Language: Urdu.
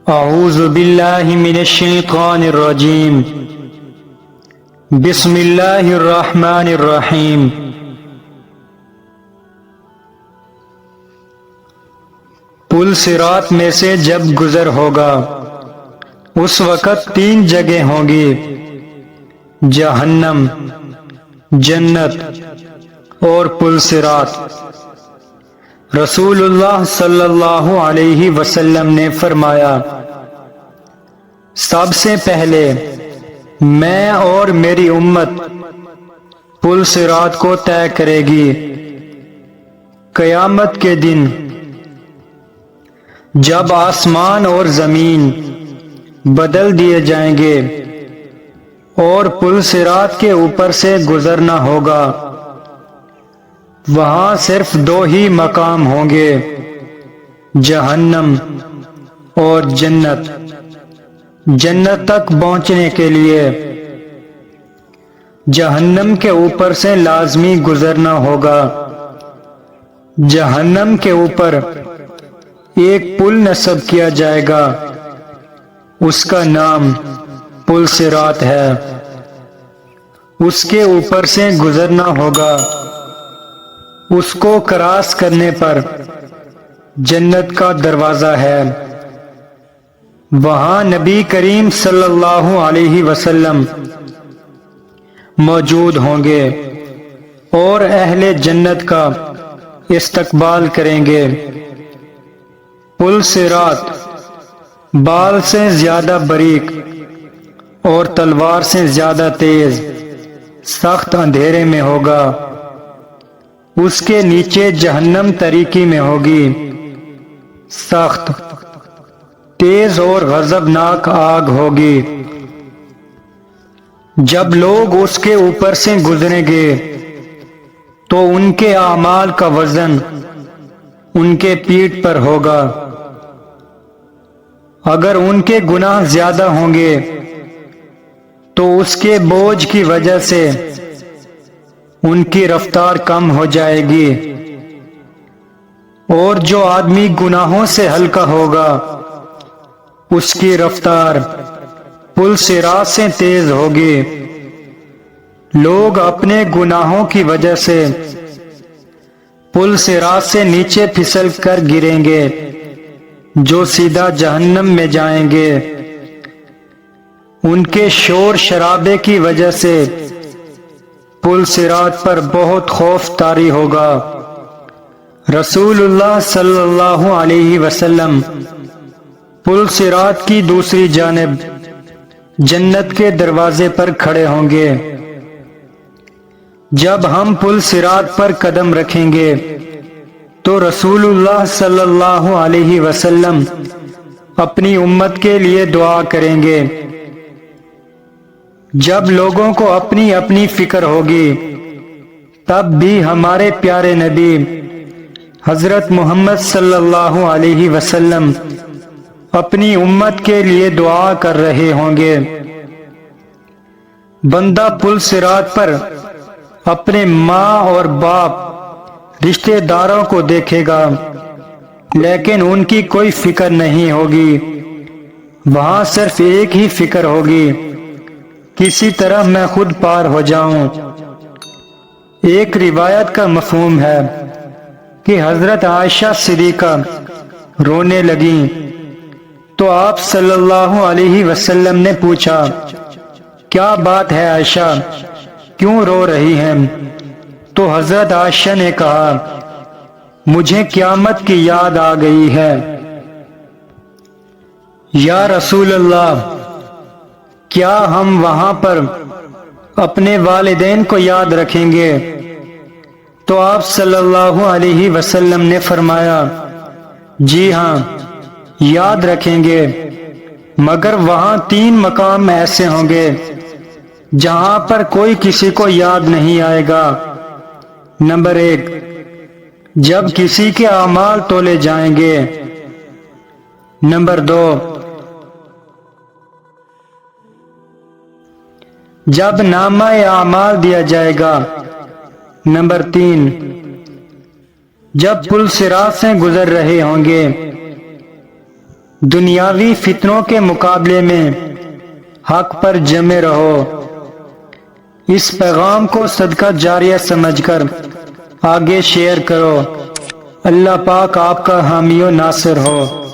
اعوذ باللہ من الشیطان الرجیم بسم اللہ الرحمن الرحیم پل صراط میں سے جب گزر ہوگا اس وقت تین جگہ ہوں گی، جہنم، جنت اور پل صراط۔ رسول اللہ صلی اللہ علیہ وسلم نے فرمایا، سب سے پہلے میں اور میری امت پل صراط کو طے کرے گی۔ قیامت کے دن جب آسمان اور زمین بدل دیے جائیں گے اور پل صراط کے اوپر سے گزرنا ہوگا، وہاں صرف دو ہی مقام ہوں گے، جہنم اور جنت۔ جنت تک پہنچنے کے لیے جہنم کے اوپر سے لازمی گزرنا ہوگا۔ جہنم کے اوپر ایک پل نصب کیا جائے گا، اس کا نام پل صراط ہے۔ اس کے اوپر سے گزرنا ہوگا، اس کو کراس کرنے پر جنت کا دروازہ ہے، وہاں نبی کریم صلی اللہ علیہ وسلم موجود ہوں گے اور اہل جنت کا استقبال کریں گے۔ پل صراط بال سے زیادہ باریک اور تلوار سے زیادہ تیز سخت اندھیرے میں ہوگا۔ اس کے نیچے جہنم تاریکی میں ہوگی، سخت، تیز اور غضبناک آگ ہوگی۔ جب لوگ اس کے اوپر سے گزریں گے تو ان کے اعمال کا وزن ان کے پیٹھ پر ہوگا۔ اگر ان کے گناہ زیادہ ہوں گے تو اس کے بوجھ کی وجہ سے ان کی رفتار کم ہو جائے گی، اور جو آدمی گناہوں سے ہلکا ہوگا اس کی رفتار پل صراط سے تیز ہوگی۔ لوگ اپنے گناہوں کی وجہ سے پل صراط سے نیچے پھسل کر گریں گے، جو سیدھا جہنم میں جائیں گے۔ ان کے شور شرابے کی وجہ سے پل صراط پر بہت خوف طاری ہوگا۔ رسول اللہ صلی اللہ علیہ وسلم پل صراط کی دوسری جانب جنت کے دروازے پر کھڑے ہوں گے۔ جب ہم پل صراط پر قدم رکھیں گے تو رسول اللہ صلی اللہ علیہ وسلم اپنی امت کے لیے دعا کریں گے۔ جب لوگوں کو اپنی اپنی فکر ہوگی تب بھی ہمارے پیارے نبی حضرت محمد صلی اللہ علیہ وسلم اپنی امت کے لیے دعا کر رہے ہوں گے۔ بندہ پل صراط پر اپنے ماں اور باپ، رشتہ داروں کو دیکھے گا، لیکن ان کی کوئی فکر نہیں ہوگی۔ وہاں صرف ایک ہی فکر ہوگی، کسی طرح میں خود پار ہو جاؤں۔ ایک روایت کا مفہوم ہے کہ حضرت عائشہ صدیقہ رونے لگیں تو آپ صلی اللہ علیہ وسلم نے پوچھا، کیا بات ہے عائشہ، کیوں رو رہی ہیں؟ تو حضرت عائشہ نے کہا، مجھے قیامت کی یاد آ گئی ہے۔ یا رسول اللہ، کیا ہم وہاں پر اپنے والدین کو یاد رکھیں گے؟ تو آپ صلی اللہ علیہ وسلم نے فرمایا، جی ہاں، یاد رکھیں گے، مگر وہاں تین مقام ایسے ہوں گے جہاں پر کوئی کسی کو یاد نہیں آئے گا۔ نمبر 1، جب کسی کے اعمال تولے جائیں گے۔ نمبر 2، جب نامہ اعمال دیا جائے گا۔ نمبر 3، جب پل صراط سے گزر رہے ہوں گے۔ دنیاوی فتنوں کے مقابلے میں حق پر جمے رہو۔ اس پیغام کو صدقہ جاریہ سمجھ کر آگے شیئر کرو۔ اللہ پاک آپ کا حامی و ناصر ہو۔